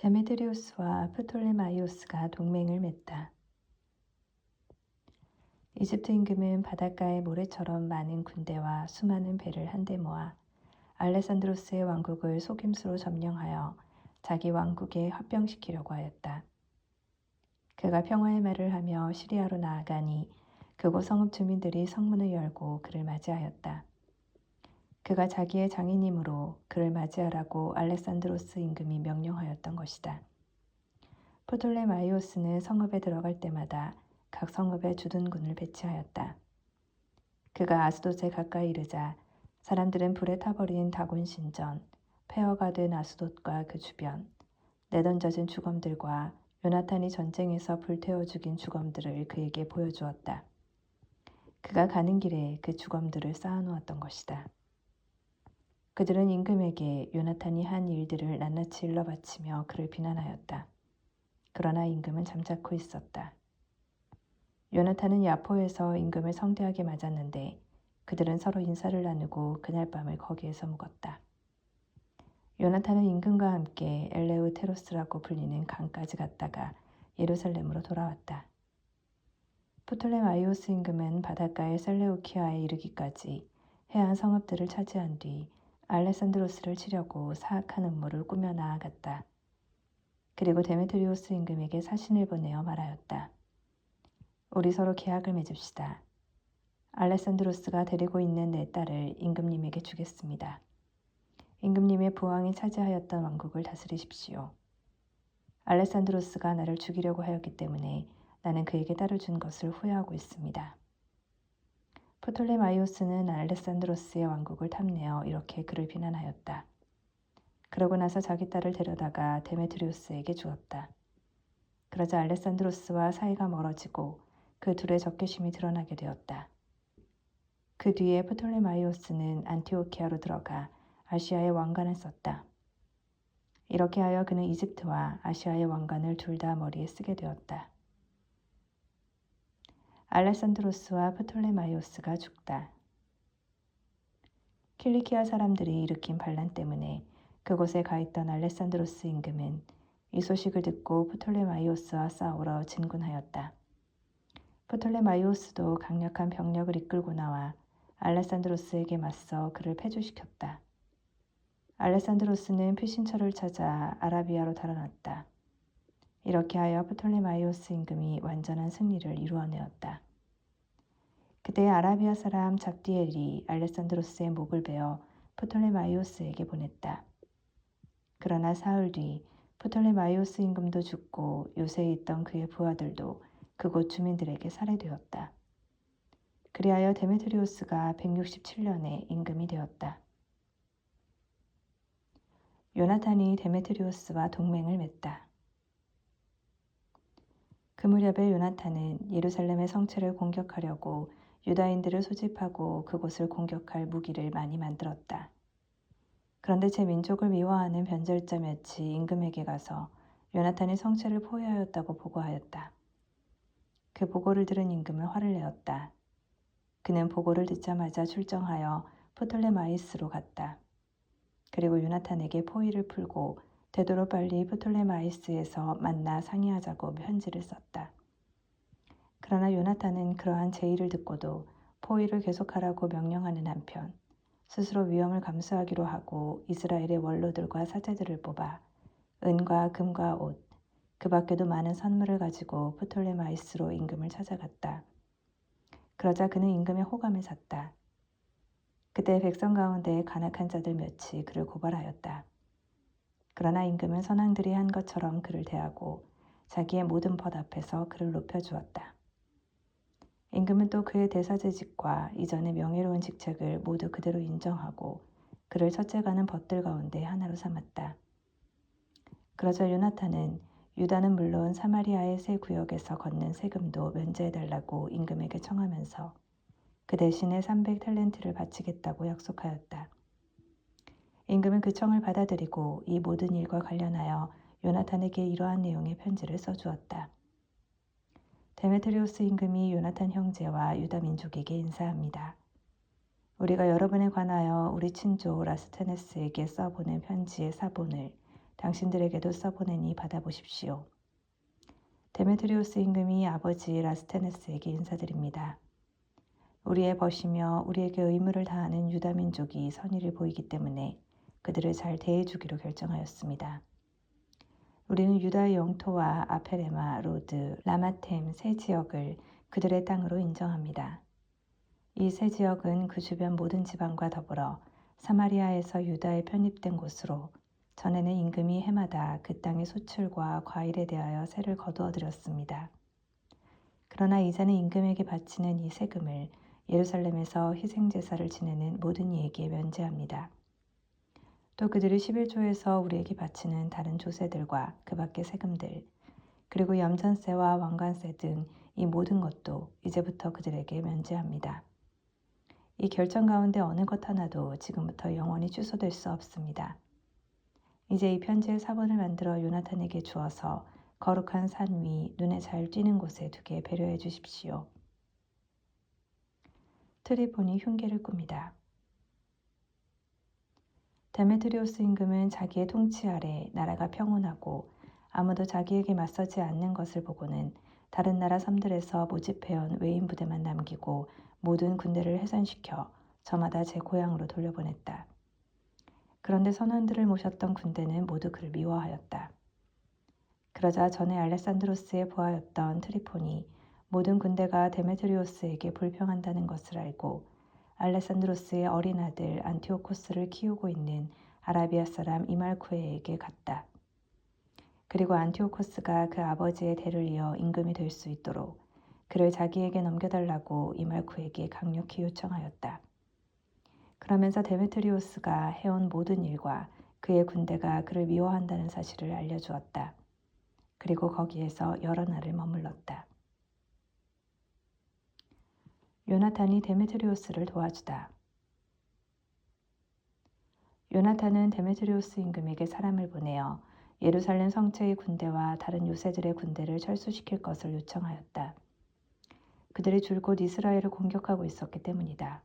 데메드리우스와 프톨레마이오스가 동맹을 맺다. 이집트 임금은 바닷가의 모래처럼 많은 군대와 수많은 배를 한데 모아 알레산드로스의 왕국을 속임수로 점령하여 자기 왕국에 합병시키려고 하였다. 그가 평화의 말을 하며 시리아로 나아가니 그곳 성읍 주민들이 성문을 열고 그를 맞이하였다. 그가 자기의 장인이므로 그를 맞이하라고 알레산드로스 임금이 명령하였던 것이다. 프톨레마이오스는 성읍에 들어갈 때마다 각 성읍에 주둔군을 배치하였다. 그가 아스돗에 가까이 이르자 사람들은 불에 타버린 다곤 신전, 폐허가 된 아스돗과 그 주변, 내던져진 주검들과 요나탄이 전쟁에서 불태워 죽인 주검들을 그에게 보여주었다. 그가 가는 길에 그 주검들을 쌓아놓았던 것이다. 그들은 임금에게 요나탄이 한 일들을 낱낱이 일러바치며 그를 비난하였다. 그러나 임금은 잠자코 있었다. 요나탄은 야포에서 임금을 성대하게 맞았는데 그들은 서로 인사를 나누고 그날 밤을 거기에서 묵었다. 요나탄은 임금과 함께 엘레우테로스라고 불리는 강까지 갔다가 예루살렘으로 돌아왔다. 프톨레마이오스 임금은 바닷가의 셀레우키아에 이르기까지 해안 성읍들을 차지한 뒤 알레산드로스를 치려고 사악한 음모를 꾸며 나아갔다. 그리고 데메트리오스 임금에게 사신을 보내어 말하였다. 우리 서로 계약을 맺읍시다. 알레산드로스가 데리고 있는 내 딸을 임금님에게 주겠습니다. 임금님의 부왕이 차지하였던 왕국을 다스리십시오. 알레산드로스가 나를 죽이려고 하였기 때문에 나는 그에게 딸을 준 것을 후회하고 있습니다. 프톨레마이오스는 알레산드로스의 왕국을 탐내어 이렇게 그를 비난하였다. 그러고 나서 자기 딸을 데려다가 데메트리우스에게 주었다. 그러자 알레산드로스와 사이가 멀어지고 그 둘의 적개심이 드러나게 되었다. 그 뒤에 프톨레마이오스는 안티오키아로 들어가 아시아의 왕관을 썼다. 이렇게 하여 그는 이집트와 아시아의 왕관을 둘 다 머리에 쓰게 되었다. 알레산드로스와 프톨레마이오스가 죽다. 킬리키아 사람들이 일으킨 반란 때문에 그곳에 가 있던 알레산드로스 임금은 이 소식을 듣고 프톨레마이오스와 싸우러 진군하였다. 프톨레마이오스도 강력한 병력을 이끌고 나와 알레산드로스에게 맞서 그를 패주시켰다. 알레산드로스는 피신처를 찾아 아라비아로 달아났다. 이렇게 하여 프톨레마이오스 임금이 완전한 승리를 이루어내었다. 그때 아라비아 사람 잡디엘이 알레산드로스의 목을 베어 프톨레마이오스에게 보냈다. 그러나 사흘 뒤 프톨레마이오스 임금도 죽고 요새에 있던 그의 부하들도 그곳 주민들에게 살해되었다. 그리하여 데메트리오스가 167년에 임금이 되었다. 요나탄이 데메트리오스와 동맹을 맺다. 그 무렵에 요나탄은 예루살렘의 성체를 공격하려고 유다인들을 소집하고 그곳을 공격할 무기를 많이 만들었다. 그런데 제 민족을 미워하는 변절자 몇이 임금에게 가서 요나탄이 성체를 포위하였다고 보고하였다. 그 보고를 들은 임금은 화를 내었다. 그는 보고를 듣자마자 출정하여 프톨레마이스로 갔다. 그리고 요나탄에게 포위를 풀고 되도록 빨리 프톨레마이스에서 만나 상의하자고 편지를 썼다. 그러나 요나탄은 그러한 제의를 듣고도 포위를 계속하라고 명령하는 한편 스스로 위험을 감수하기로 하고 이스라엘의 원로들과 사제들을 뽑아 은과 금과 옷, 그 밖에도 많은 선물을 가지고 프톨레마이스로 임금을 찾아갔다. 그러자 그는 임금의 호감을 샀다. 그때 백성 가운데 간악한 자들 몇이 그를 고발하였다. 그러나 임금은 선왕들이 한 것처럼 그를 대하고 자기의 모든 벗 앞에서 그를 높여주었다. 임금은 또 그의 대사제직과 이전의 명예로운 직책을 모두 그대로 인정하고 그를 첫째가는 벗들 가운데 하나로 삼았다. 그러자 요나탄은 유다는 물론 사마리아의 세 구역에서 걷는 세금도 면제해달라고 임금에게 청하면서 그 대신에 300탤런트를 바치겠다고 약속하였다. 임금은 그 청을 받아들이고 이 모든 일과 관련하여 요나탄에게 이러한 내용의 편지를 써주었다. 데메트리오스 임금이 요나탄 형제와 유다 민족에게 인사합니다. 우리가 여러분에 관하여 우리 친조 라스테네스에게 써보낸 편지의 사본을 당신들에게도 써보내니 받아보십시오. 데메트리오스 임금이 아버지 라스테네스에게 인사드립니다. 우리의 벗이며 우리에게 의무를 다하는 유다 민족이 선의를 보이기 때문에 그들을 잘 대해주기로 결정하였습니다. 우리는 유다의 영토와 아페레마, 로드, 라마템 세 지역을 그들의 땅으로 인정합니다. 이 세 지역은 그 주변 모든 지방과 더불어 사마리아에서 유다에 편입된 곳으로 전에는 임금이 해마다 그 땅의 소출과 과일에 대하여 세를 거두어 들였습니다. 그러나 이제는 임금에게 바치는 이 세금을 예루살렘에서 희생제사를 지내는 모든 이에게 면제합니다. 또 그들이 11조에서 우리에게 바치는 다른 조세들과 그 밖의 세금들, 그리고 염전세와 왕관세 등 이 모든 것도 이제부터 그들에게 면제합니다. 이 결정 가운데 어느 것 하나도 지금부터 영원히 취소될 수 없습니다. 이제 이 편지의 사본을 만들어 요나탄에게 주어서 거룩한 산 위 눈에 잘 띄는 곳에 두게 배려해 주십시오. 트리폰이 흉계를 꿉니다. 데메트리오스 임금은 자기의 통치 아래 나라가 평온하고 아무도 자기에게 맞서지 않는 것을 보고는 다른 나라 섬들에서 모집해온 외인 부대만 남기고 모든 군대를 해산시켜 저마다 제 고향으로 돌려보냈다. 그런데 선원들을 모셨던 군대는 모두 그를 미워하였다. 그러자 전에 알레산드로스의 부하였던 트리폰이 모든 군대가 데메트리오스에게 불평한다는 것을 알고 알레산드로스의 어린 아들 안티오코스를 키우고 있는 아라비아 사람 이말쿠에에게 갔다. 그리고 안티오코스가 그 아버지의 대를 이어 임금이 될 수 있도록 그를 자기에게 넘겨달라고 이말쿠에게 강력히 요청하였다. 그러면서 데메트리오스가 해온 모든 일과 그의 군대가 그를 미워한다는 사실을 알려주었다. 그리고 거기에서 여러 날을 머물렀다. 요나탄이 데메트리오스를 도와주다. 요나탄은 데메트리오스 임금에게 사람을 보내어 예루살렘 성체의 군대와 다른 요새들의 군대를 철수시킬 것을 요청하였다. 그들이 줄곧 이스라엘을 공격하고 있었기 때문이다.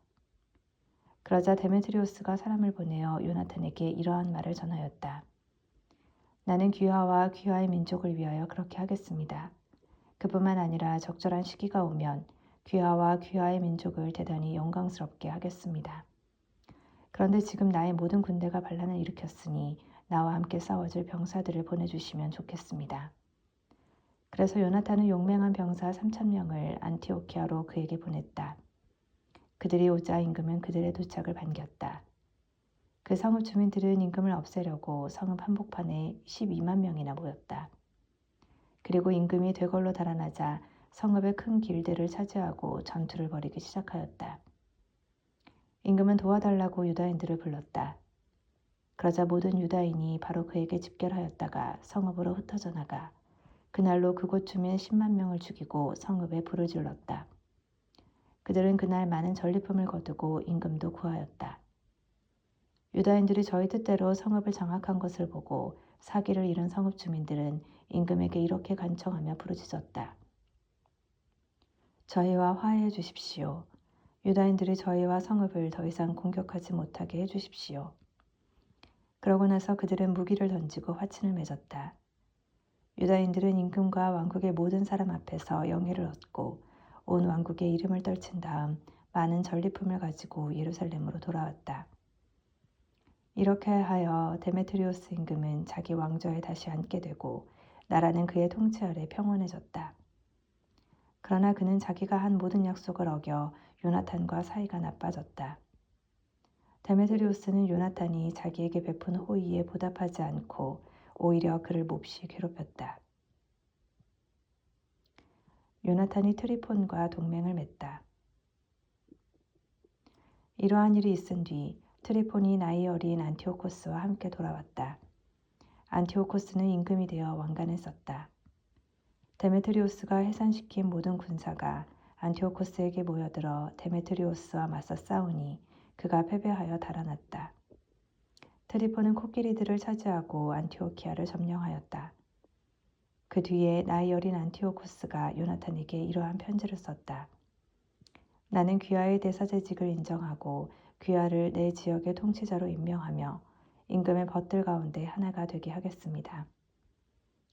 그러자 데메트리오스가 사람을 보내어 요나탄에게 이러한 말을 전하였다. 나는 귀하와 귀하의 민족을 위하여 그렇게 하겠습니다. 그뿐만 아니라 적절한 시기가 오면 귀하와 귀하의 민족을 대단히 영광스럽게 하겠습니다. 그런데 지금 나의 모든 군대가 반란을 일으켰으니 나와 함께 싸워줄 병사들을 보내주시면 좋겠습니다. 그래서 요나탄은 용맹한 병사 3,000명을 안티오키아로 그에게 보냈다. 그들이 오자 임금은 그들의 도착을 반겼다. 그 성읍 주민들은 임금을 없애려고 성읍 한복판에 12만 명이나 모였다. 그리고 임금이 되걸로 달아나자 성읍의 큰 길들을 차지하고 전투를 벌이기 시작하였다. 임금은 도와달라고 유다인들을 불렀다. 그러자 모든 유다인이 바로 그에게 집결하였다가 성읍으로 흩어져 나가 그날로 그곳 주민 10만 명을 죽이고 성읍에 불을 질렀다. 그들은 그날 많은 전리품을 거두고 임금도 구하였다. 유다인들이 저희 뜻대로 성읍을 장악한 것을 보고 사기를 잃은 성읍 주민들은 임금에게 이렇게 간청하며 부르짖었다. 저희와 화해해 주십시오. 유다인들이 저희와 성읍을 더 이상 공격하지 못하게 해주십시오. 그러고 나서 그들은 무기를 던지고 화친을 맺었다. 유다인들은 임금과 왕국의 모든 사람 앞에서 영예를 얻고 온 왕국의 이름을 떨친 다음 많은 전리품을 가지고 예루살렘으로 돌아왔다. 이렇게 하여 데메트리오스 임금은 자기 왕좌에 다시 앉게 되고 나라는 그의 통치 아래 평온해졌다. 그러나 그는 자기가 한 모든 약속을 어겨 요나탄과 사이가 나빠졌다. 데메트리오스는 요나탄이 자기에게 베푼 호의에 보답하지 않고 오히려 그를 몹시 괴롭혔다. 요나탄이 트리폰과 동맹을 맺다. 이러한 일이 있은 뒤 트리폰이 나이 어린 안티오코스와 함께 돌아왔다. 안티오코스는 임금이 되어 왕관을 썼다. 데메트리오스가 해산시킨 모든 군사가 안티오코스에게 모여들어 데메트리오스와 맞서 싸우니 그가 패배하여 달아났다. 트리폰은 코끼리들을 차지하고 안티오키아를 점령하였다. 그 뒤에 나이 어린 안티오코스가 요나탄에게 이러한 편지를 썼다. 나는 귀하의 대사제직을 인정하고 귀하를 내 지역의 통치자로 임명하며 임금의 벗들 가운데 하나가 되게 하겠습니다.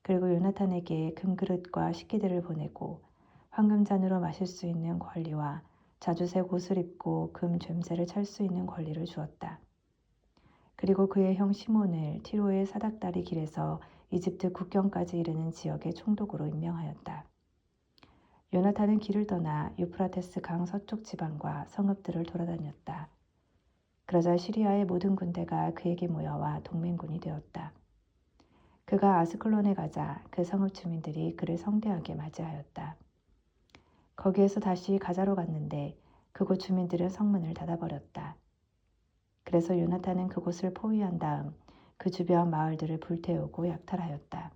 그리고 요나탄에게 금그릇과 식기들을 보내고 황금잔으로 마실 수 있는 권리와 자주색 옷을 입고 금 죬새를 찰 수 있는 권리를 주었다. 그리고 그의 형 시몬을 티로의 사닥다리 길에서 이집트 국경까지 이르는 지역의 총독으로 임명하였다. 요나탄은 길을 떠나 유프라테스 강 서쪽 지방과 성읍들을 돌아다녔다. 그러자 시리아의 모든 군대가 그에게 모여와 동맹군이 되었다. 그가 아스클론에 가자 그 성읍 주민들이 그를 성대하게 맞이하였다. 거기에서 다시 가자로 갔는데 그곳 주민들은 성문을 닫아버렸다. 그래서 요나탄은 그곳을 포위한 다음 그 주변 마을들을 불태우고 약탈하였다.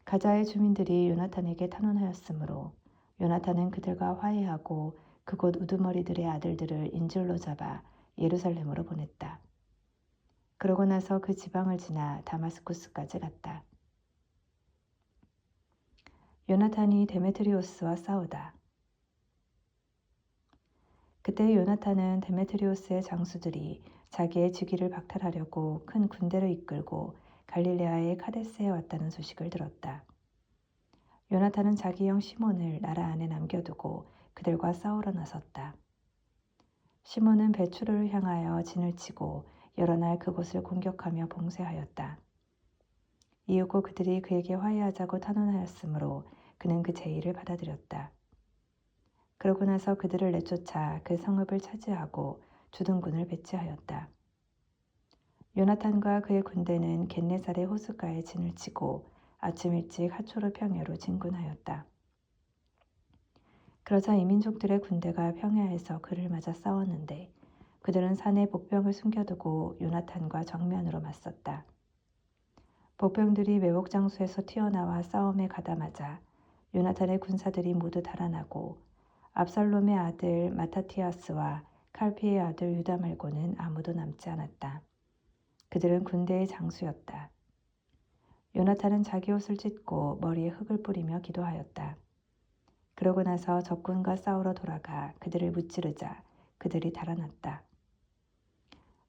가자의 주민들이 요나탄에게 탄원하였으므로 요나탄은 그들과 화해하고 그곳 우두머리들의 아들들을 인질로 잡아 예루살렘으로 보냈다. 그러고 나서 그 지방을 지나 다마스쿠스까지 갔다. 요나탄이 데메트리오스와 싸우다. 그때 요나탄은 데메트리오스의 장수들이 자기의 즉위를 박탈하려고 큰 군대를 이끌고 갈릴레아의 카데스에 왔다는 소식을 들었다. 요나탄은 자기 형 시몬을 나라 안에 남겨두고 그들과 싸우러 나섰다. 시몬은 베추르를 향하여 진을 치고 여러 날 그곳을 공격하며 봉쇄하였다. 이윽고 그들이 그에게 화해하자고 탄원하였으므로 그는 그 제의를 받아들였다. 그러고 나서 그들을 내쫓아 그 성읍을 차지하고 주둔군을 배치하였다. 요나탄과 그의 군대는 겟네살의 호숫가에 진을 치고 아침 일찍 하초르 평야로 진군하였다. 그러자 이민족들의 군대가 평야에서 그를 맞아 싸웠는데 그들은 산에 복병을 숨겨두고 요나탄과 정면으로 맞섰다. 복병들이 매복 장소에서 튀어나와 싸움에 가담하자 요나탄의 군사들이 모두 달아나고 압살롬의 아들 마타티아스와 칼피의 아들 유다 말고는 아무도 남지 않았다. 그들은 군대의 장수였다. 요나탄은 자기 옷을 찢고 머리에 흙을 뿌리며 기도하였다. 그러고 나서 적군과 싸우러 돌아가 그들을 무찌르자 그들이 달아났다.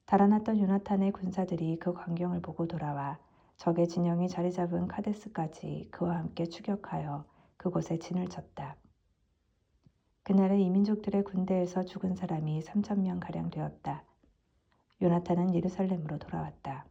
달아났던 요나탄의 군사들이 그 광경을 보고 돌아와 적의 진영이 자리 잡은 카데스까지 그와 함께 추격하여 그곳에 진을 쳤다. 그날에 이민족들의 군대에서 죽은 사람이 3,000명 가량 되었다. 요나탄은 예루살렘으로 돌아왔다.